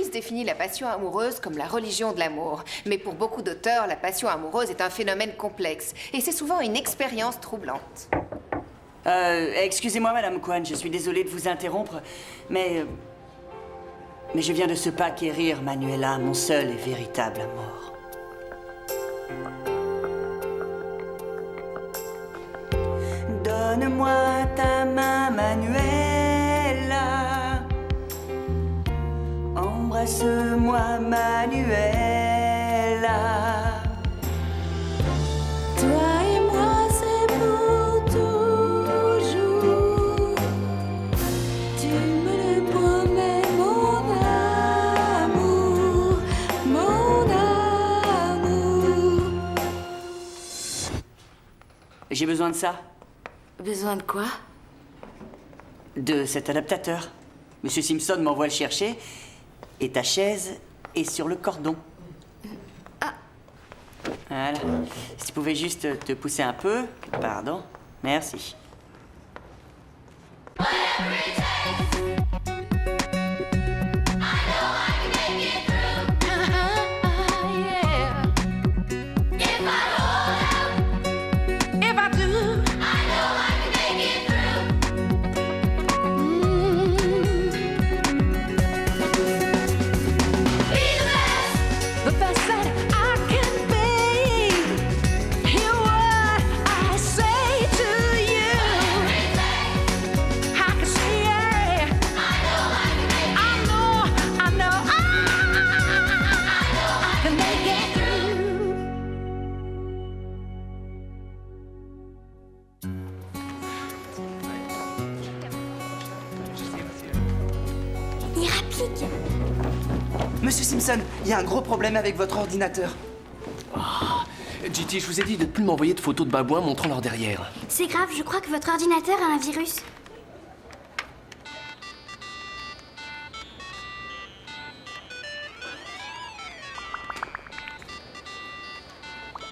Lewis définit la passion amoureuse comme la religion de l'amour. Mais pour beaucoup d'auteurs, la passion amoureuse est un phénomène complexe. Et c'est souvent une expérience troublante. Excusez-moi, Madame Kwan, je suis désolé de vous interrompre, mais je viens de ce pas quérir Manuela, mon seul et véritable amour. Donne-moi ta main, Manuela. Embrasse-moi, Manuela. Toi et moi, c'est pour toujours. Tu me le promets, mon amour, mon amour. J'ai besoin de ça, Besoin de quoi? de cet adaptateur. Monsieur Simpson m'envoie le chercher, et ta chaise est sur le cordon. Voilà. Si tu pouvais juste te pousser un peu. Pardon. Merci. Monsieur Simpson, il y a un gros problème avec votre ordinateur. GT, je vous ai dit de ne plus m'envoyer de photos de babouins montrant leur derrière. C'est grave, je crois que votre ordinateur a un virus.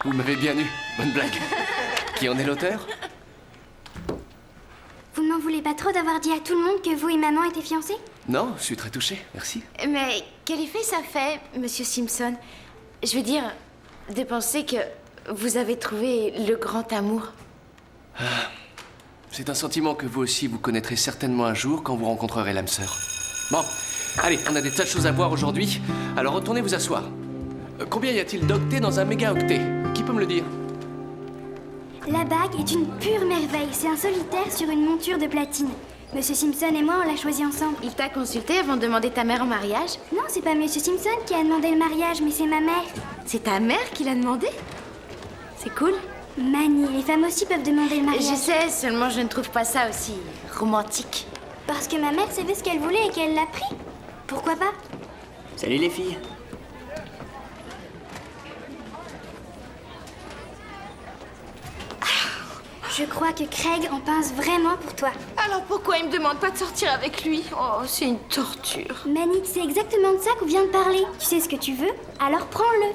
Vous m'avez bien eu. Bonne blague. Qui en est l'auteur? Vous ne m'en voulez pas trop d'avoir dit à tout le monde que vous et maman étaient fiancés? Non, je suis très touché. Merci. Mais quel effet ça fait, Monsieur Simpson? Je veux dire, de penser que vous avez trouvé le grand amour. C'est un sentiment que vous aussi vous connaîtrez certainement un jour quand vous rencontrerez l'âme sœur. Bon, allez, on a des tas de choses à voir aujourd'hui, alors retournez vous asseoir. Combien y a-t-il d'octets dans un mégaoctet? Qui peut me le dire? La bague est une pure merveille. C'est un solitaire sur une monture de platine. Monsieur Simpson et moi, on l'a choisi ensemble. Il t'a consulté avant de demander ta mère en mariage? Non, c'est pas Monsieur Simpson qui a demandé le mariage, mais c'est ma mère. C'est ta mère qui l'a demandé? C'est cool. Mani, les femmes aussi peuvent demander le mariage. Je sais, seulement je ne trouve pas ça aussi romantique. Parce que ma mère savait ce qu'elle voulait et qu'elle l'a pris. Pourquoi pas? Salut les filles. Je crois que Craig en pince vraiment pour toi. Alors pourquoi il me demande pas de sortir avec lui? Oh, c'est une torture. Mani, c'est exactement de ça qu'on vient de parler. Tu sais ce que tu veux, alors prends-le.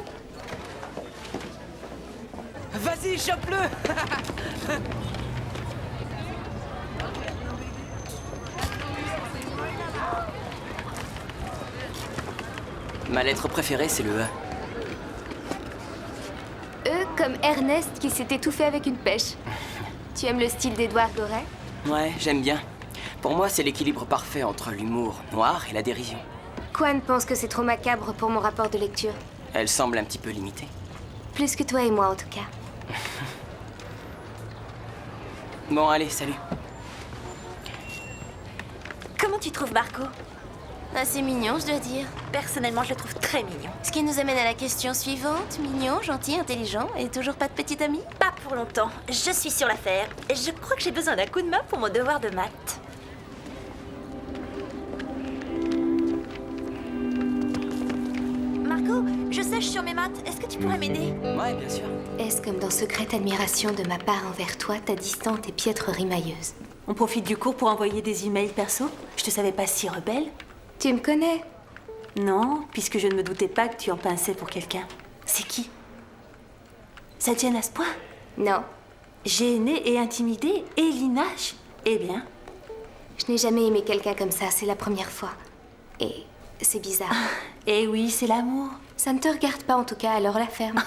Vas-y, chope-le. Ma lettre préférée, c'est le E. E comme Ernest qui s'est étouffé avec une pêche. Tu aimes le style d'Edouard Gorey? Ouais, j'aime bien. Pour moi, c'est l'équilibre parfait entre l'humour noir et la dérision. Kwan pense que c'est trop macabre pour mon rapport de lecture. Elle semble un petit peu limitée. Plus que toi et moi, en tout cas. Bon, allez, salut. Comment tu trouves Marco? Assez mignon, je dois dire. Personnellement, je le trouve très mignon. Ce qui nous amène à la question suivante. Mignon, gentil, intelligent et toujours pas de petite amie? Pas pour longtemps. Je suis sur l'affaire. Je crois que j'ai besoin d'un coup de main pour mon devoir de maths. Marco, je sèche sur mes maths. Est-ce que tu pourrais m'aider? Ouais, bien sûr. Est-ce comme dans secrète admiration de ma part envers toi, ta distante et piètre rimailleuse? On profite du cours pour envoyer des emails perso? Je te savais pas si rebelle. Tu me connais? Non, puisque je ne me doutais pas que tu en pinçais pour quelqu'un. C'est qui? Ça te gêne à ce point? Non. Gênée et intimidée? Et Linache? Eh bien, Je n'ai jamais aimé quelqu'un comme ça, c'est la première fois. Et C'est bizarre. Eh oui, c'est l'amour. Ça ne te regarde pas en tout cas, alors la ferme.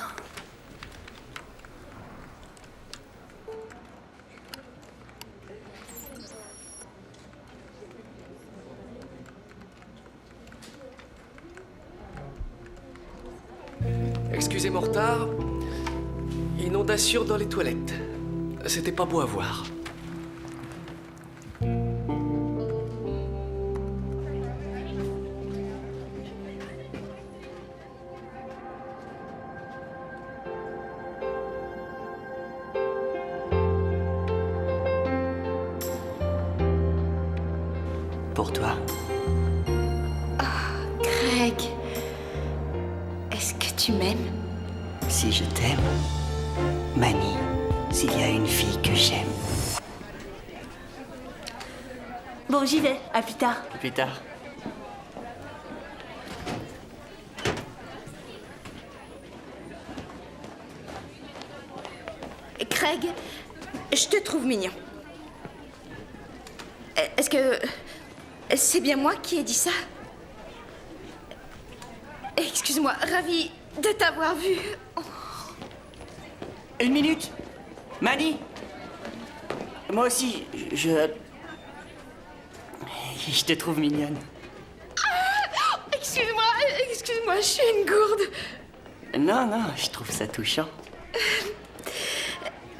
Excusez mon retard. Inondation dans les toilettes. C'était pas beau à voir. Pour toi. Craig, est-ce que tu m'aimes? Si je t'aime, Manny, s'il y a une fille que j'aime. Bon, j'y vais. À plus tard. Plus tard. Craig, je te trouve mignon. Est-ce que c'est bien moi qui ai dit ça? Excuse-moi, ravie de t'avoir vu. Une minute. Manny. Moi aussi, je te trouve mignonne. Excuse-moi, je suis une gourde. Non, non, je trouve ça touchant.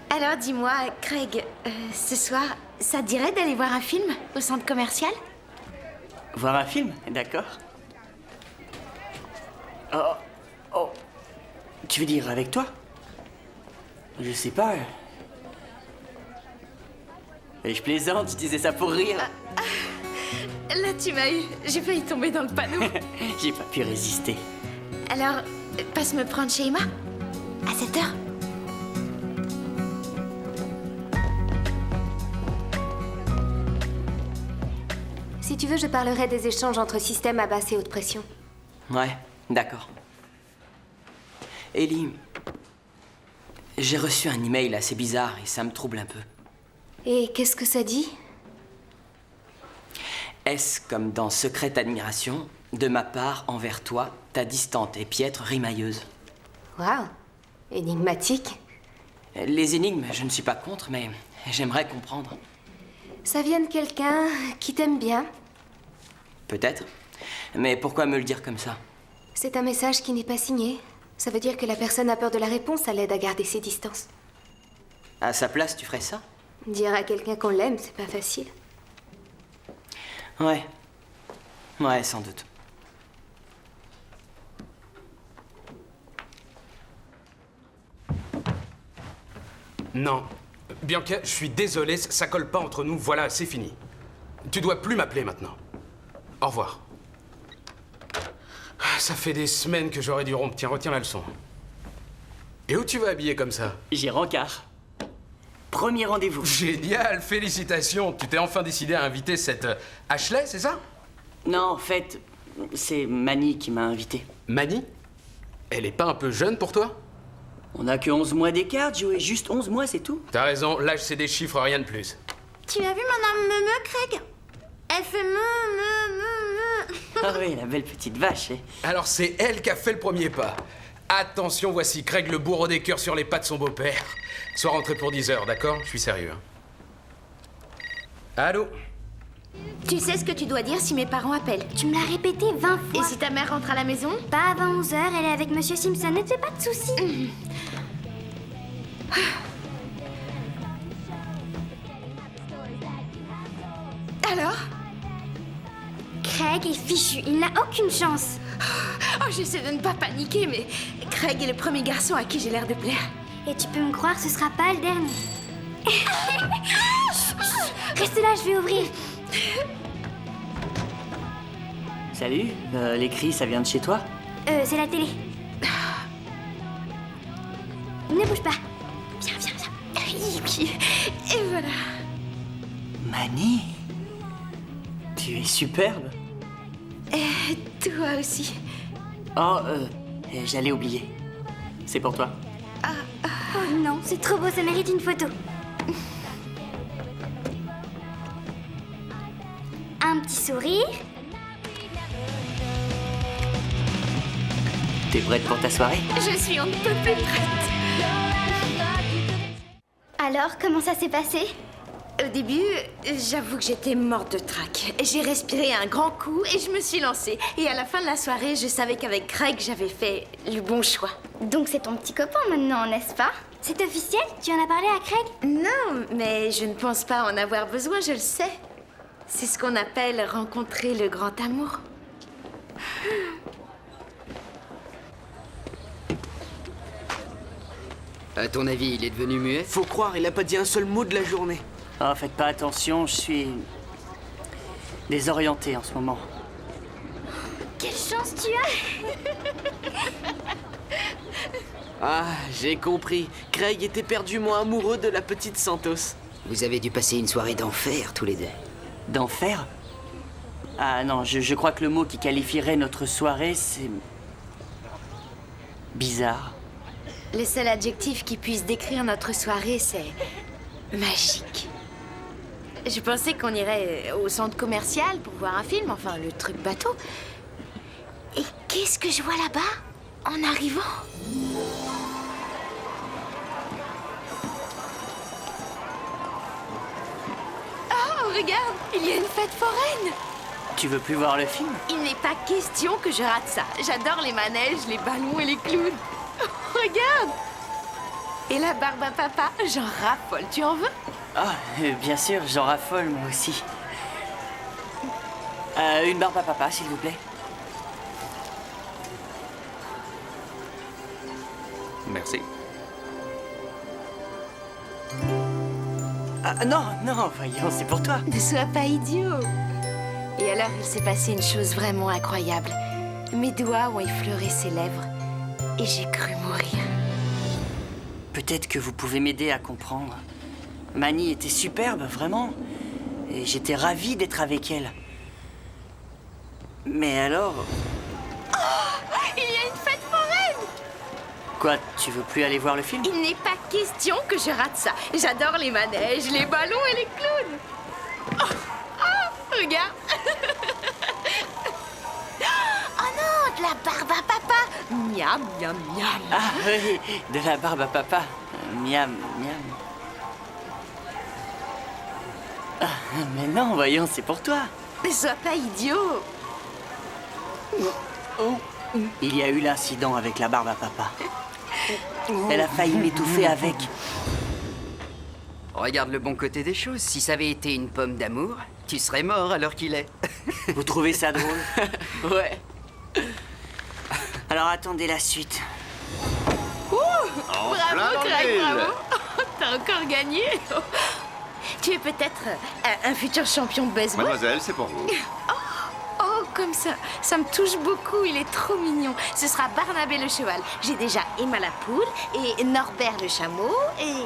Alors dis-moi, Craig, ce soir, ça te dirait d'aller voir un film au centre commercial? Voir un film, d'accord. Oh. Tu veux dire avec toi? Je sais pas. Et je plaisante, je disais ça pour rire. Là, tu m'as eu. J'ai failli tomber dans le panneau. J'ai pas pu résister. Alors, passe me prendre chez Emma à 7h. Si tu veux, je parlerai des échanges entre système à basse et haute pression. Ouais, d'accord. Ellie, j'ai reçu un email assez bizarre et ça me trouble un peu. Et qu'est-ce que ça dit? Est-ce comme dans Secrète Admiration, de ma part envers toi, ta distante et piètre rimailleuse? Waouh, énigmatique. Les énigmes, je ne suis pas contre, mais j'aimerais comprendre. Ça vient de quelqu'un qui t'aime bien. Peut-être. Mais pourquoi me le dire comme ça? C'est un message qui n'est pas signé. Ça veut dire que la personne a peur de la réponse, ça l'aide à garder ses distances. À sa place, tu ferais ça? Dire à quelqu'un qu'on l'aime, c'est pas facile. Ouais. Ouais, sans doute. Non. Bianca, je suis désolé, ça colle pas entre nous, voilà, c'est fini. Tu dois plus m'appeler maintenant. Au revoir. Ça fait des semaines que j'aurais dû rompre. Tiens, retiens la leçon. Et où tu vas habiller comme ça? J'ai rencard. Premier rendez-vous. Génial, félicitations. Tu t'es enfin décidé à inviter cette Ashley, c'est ça? Non, en fait, c'est Manny qui m'a invité. Manny? Elle est pas un peu jeune pour toi? On a que 11 mois d'écart, Joey. Juste 11 mois, c'est tout. T'as raison, l'âge c'est des chiffres, rien de plus. Tu as vu mon âme me Craig? Elle fait me. Ah oui, la belle petite vache. Alors c'est elle qui a fait le premier pas. Attention, voici Craig le bourreau des cœurs sur les pas de son beau-père. Sois rentré pour 10 heures, d'accord? Je suis sérieux. Allô? Tu sais ce que tu dois dire si mes parents appellent. Tu me l'as répété 20 Et fois. si ta mère rentre à la maison? Pas avant 11h, elle est avec Monsieur Simpson, ne te fais pas de soucis. Alors? Craig est fichu, il n'a aucune chance. Oh, j'essaie de ne pas paniquer, mais Craig est le premier garçon à qui j'ai l'air de plaire. Et tu peux me croire, ce sera pas le dernier. Reste là, je vais ouvrir. Salut, les cris, ça vient de chez toi? C'est la télé. Ne bouge pas. Viens. Et voilà. Manny, tu es superbe. Et toi aussi. Oh, j'allais oublier. C'est pour toi. Oh non, c'est trop beau, ça mérite une photo. Un petit sourire. T'es prête pour ta soirée? Je suis un peu plus prête. Alors, comment ça s'est passé? Au début, j'avoue que j'étais morte de trac. J'ai respiré un grand coup et je me suis lancée. Et à la fin de la soirée, je savais qu'avec Craig, j'avais fait le bon choix. Donc c'est ton petit copain maintenant, n'est-ce pas? C'est officiel? Tu en as parlé à Craig? Non, mais je ne pense pas en avoir besoin, je le sais. C'est ce qu'on appelle rencontrer le grand amour. À ton avis, il est devenu muet? Faut croire, il a pas dit un seul mot de la journée. Oh, faites pas attention, je suis désorienté en ce moment. Quelle chance tu as! Ah, j'ai compris. Craig était perdument amoureux de la petite Santos. Vous avez dû passer une soirée d'enfer, tous les deux. D'enfer? Ah non, je crois que le mot qui qualifierait notre soirée, c'est... bizarre. Le seul adjectif qui puisse décrire notre soirée, c'est magique. Je pensais qu'on irait au centre commercial pour voir un film, enfin le truc bateau. Et qu'est-ce que je vois là-bas en arrivant? Oh, regarde, il y a une fête foraine. Tu veux plus voir le film? Il n'est pas question que je rate ça. J'adore les manèges, les ballons et les clowns. Regarde! Et la barbe à papa, j'en raffole. Tu en veux? Ah, bien sûr, j'en raffole moi aussi. Une barbe à papa, s'il vous plaît. Merci. Ah, non, voyons, c'est pour toi. Ne sois pas idiot. Et alors, il s'est passé une chose vraiment incroyable. Mes doigts ont effleuré ses lèvres et j'ai cru mourir. Peut-être que vous pouvez m'aider à comprendre. Manny était superbe, vraiment. Et j'étais ravi d'être avec elle. Mais alors... Oh! Il y a une fête foraine! Quoi, tu veux plus aller voir le film? Il n'est pas question que je rate ça. J'adore les manèges, les ballons et les clowns. Oh! Oh! Regarde! Oh non, de la barbe à papa! Miam, miam, miam. Ah oui, de la barbe à papa. Miam, miam. Ah, mais non, voyons, c'est pour toi. Ne sois pas idiot. Il y a eu l'incident avec la barbe à papa. Elle a failli m'étouffer avec. Regarde le bon côté des choses. Si ça avait été une pomme d'amour, tu serais mort à l'heure qu'il est. Vous trouvez ça drôle? Ouais. Alors attendez la suite. Bravo, Craig, bravo. T'as encore gagné. Tu es peut-être un futur champion de baseball. Mademoiselle, c'est pour vous. Oh, comme ça me touche beaucoup, il est trop mignon. Ce sera Barnabé le cheval. J'ai déjà Emma la poule et Norbert le chameau et...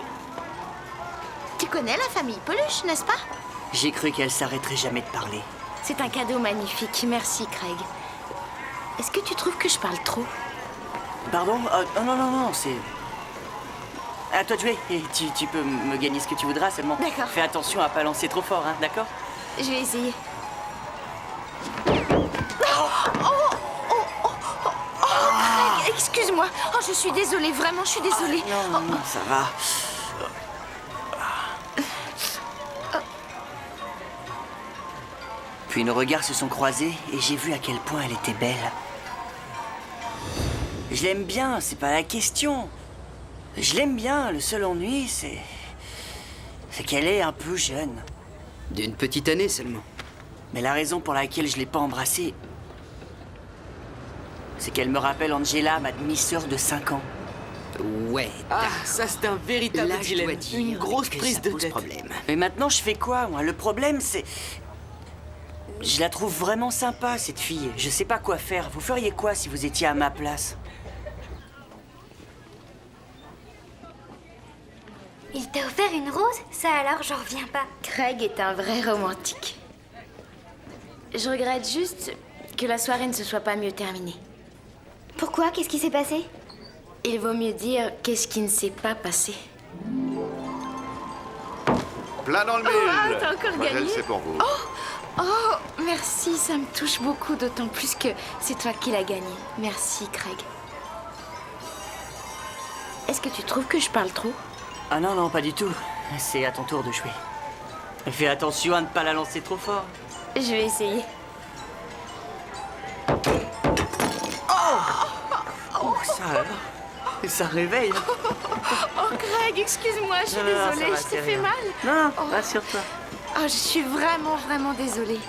Tu connais la famille Peluche, n'est-ce pas? J'ai cru qu'elle s'arrêterait jamais de parler. C'est un cadeau magnifique, merci Craig. Est-ce que tu trouves que je parle trop? Pardon? Non, c'est... À toi de jouer. Et tu peux me gagner ce que tu voudras seulement. D'accord. Fais attention à pas lancer trop fort, hein, d'accord? Je vais essayer. Craig, excuse-moi. Oh, je suis désolée, vraiment, je suis désolée. Non, ça va. Puis nos regards se sont croisés et j'ai vu à quel point elle était belle. Je l'aime bien, c'est pas la question. Je l'aime bien, le seul ennui, c'est qu'elle est un peu jeune. D'une petite année seulement. Mais la raison pour laquelle je l'ai pas embrassée, c'est qu'elle me rappelle Angela, ma demi-sœur de 5 ans. Ouais. Ah, ça c'est un véritable Là, je dilemme. dois dire Une grosse que prise ça de pose tête. problème. Mais maintenant, je fais quoi, moi? Le problème, c'est... Je la trouve vraiment sympa, cette fille. Je sais pas quoi faire. Vous feriez quoi si vous étiez à ma place? Il t'a offert une rose? Ça alors, j'en reviens pas. Craig est un vrai romantique. Je regrette juste que la soirée ne se soit pas mieux terminée. Pourquoi? Qu'est-ce qui s'est passé? Il vaut mieux dire qu'est-ce qui ne s'est pas passé. Plat dans le mille. wow, t'as encore Mademoiselle, gagné. c'est pour vous. Oh, merci, ça me touche beaucoup, d'autant plus que c'est toi qui l'as gagné. Merci, Craig. Est-ce que tu trouves que je parle trop? Ah non, non, pas du tout. C'est à ton tour de jouer. Fais attention à ne pas la lancer trop fort. Je vais essayer. Oh, ça alors. Et ça réveille. Oh, Greg, excuse-moi, je suis désolée, je t'ai fait mal. Non, rassure-toi. Oh, je suis vraiment, vraiment désolée.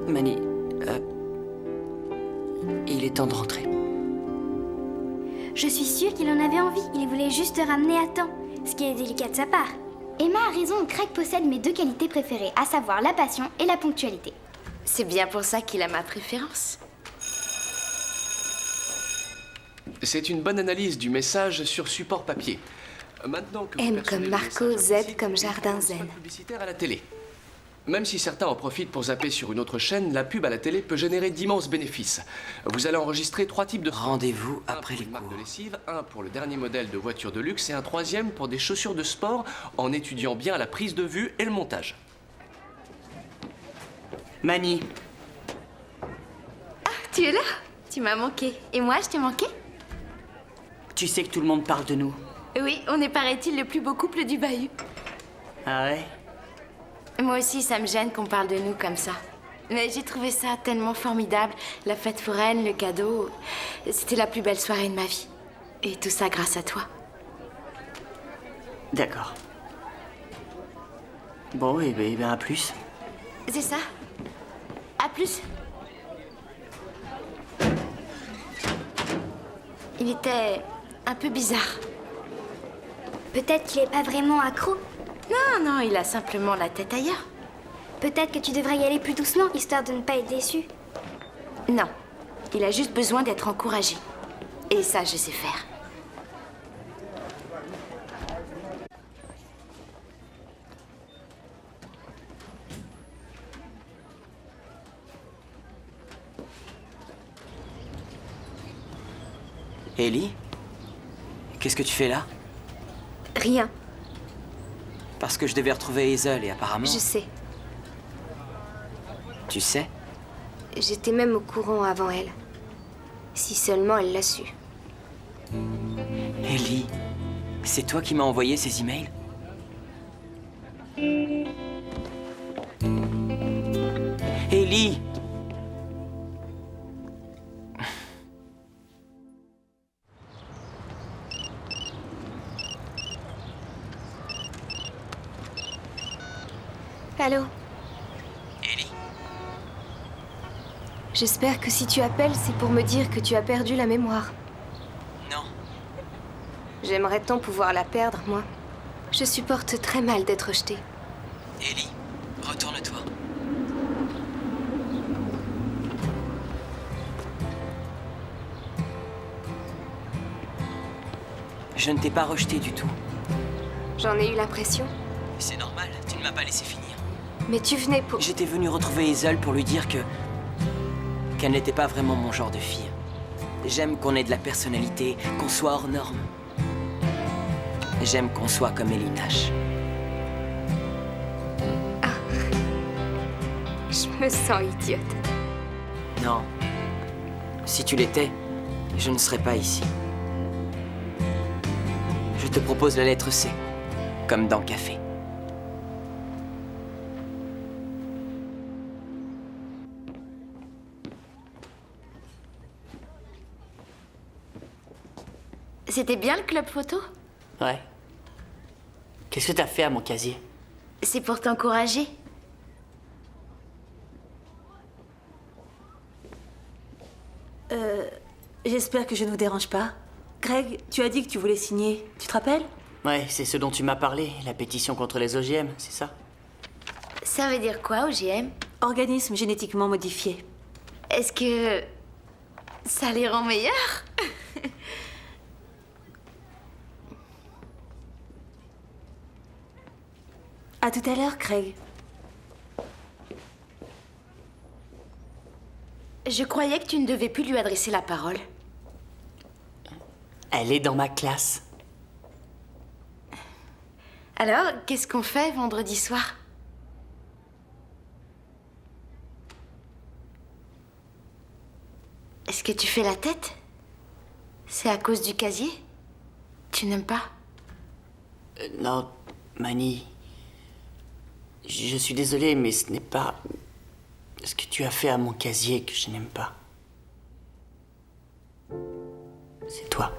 Manny, il est temps de rentrer. Je suis sûre qu'il en avait envie. Il voulait juste te ramener à temps, ce qui est délicat de sa part. Emma a raison, Craig possède mes 2 qualités préférées, à savoir la passion et la ponctualité. C'est bien pour ça qu'il a ma préférence. C'est une bonne analyse du message sur support papier. Maintenant que vous M percevez comme le Marco, message Z implicite, comme il y a Jardin un spot Zen. publicitaire à la télé. Même si certains en profitent pour zapper sur une autre chaîne, la pub à la télé peut générer d'immenses bénéfices. Vous allez enregistrer 3 types de... Rendez-vous Un après pour les une marque cours. de lessive, un pour le dernier modèle de voiture de luxe et un 3e pour des chaussures de sport en étudiant bien la prise de vue et le montage. Manny, Tu es là? Tu m'as manqué. Et moi, je t'ai manqué? tu sais que tout le monde parle de nous. Oui, on est, paraît-il, le plus beau couple du bahut. Ah ouais? Moi aussi, ça me gêne qu'on parle de nous comme ça. Mais j'ai trouvé ça tellement formidable. La fête foraine, le cadeau. C'était la plus belle soirée de ma vie. Et tout ça grâce à toi. D'accord. Bon, et ben à plus. C'est ça. À plus. Il était un peu bizarre. Peut-être qu'il est pas vraiment accro. Non, non, il a simplement la tête ailleurs. Peut-être que tu devrais y aller plus doucement, histoire de ne pas être déçu. Non, il a juste besoin d'être encouragé. Et ça, je sais faire. Ellie? Qu'est-ce que tu fais là? Rien, Parce que je devais retrouver Hazel et apparemment... je sais. Tu sais? J'étais même au courant avant elle. Si seulement elle l'a su. Ellie, c'est toi qui m'as envoyé ces emails? Ellie! Allô? Ellie? J'espère que si tu appelles, c'est pour me dire que tu as perdu la mémoire. Non. J'aimerais tant pouvoir la perdre, moi. Je supporte très mal d'être rejetée. Ellie, retourne-toi. Je ne t'ai pas rejeté du tout. J'en ai eu l'impression. C'est normal, tu ne m'as pas laissé finir. Mais tu venais pour... J'étais venu retrouver Hazel pour lui dire qu'elle n'était pas vraiment mon genre de fille. J'aime qu'on ait de la personnalité, qu'on soit hors norme. J'aime qu'on soit comme Ellie Nash. Je me sens idiote. Non. Si tu l'étais, je ne serais pas ici. Je te propose la lettre C, comme dans Café. C'était bien le club photo? Ouais. Qu'est-ce que t'as fait à mon casier? C'est pour t'encourager. J'espère que je ne vous dérange pas. Greg, tu as dit que tu voulais signer. Tu te rappelles? Ouais, c'est ce dont tu m'as parlé, la pétition contre les OGM, c'est ça? Ça veut dire quoi, OGM? Organisme génétiquement modifié. Est-ce que ça les rend meilleurs? À tout à l'heure, Craig. Je croyais que tu ne devais plus lui adresser la parole. Elle est dans ma classe. Alors, qu'est-ce qu'on fait vendredi soir? Est-ce que tu fais la tête? C'est à cause du casier? Tu n'aimes pas? Non, Mani. Je suis désolé, mais ce n'est pas ce que tu as fait à mon casier que je n'aime pas. C'est toi.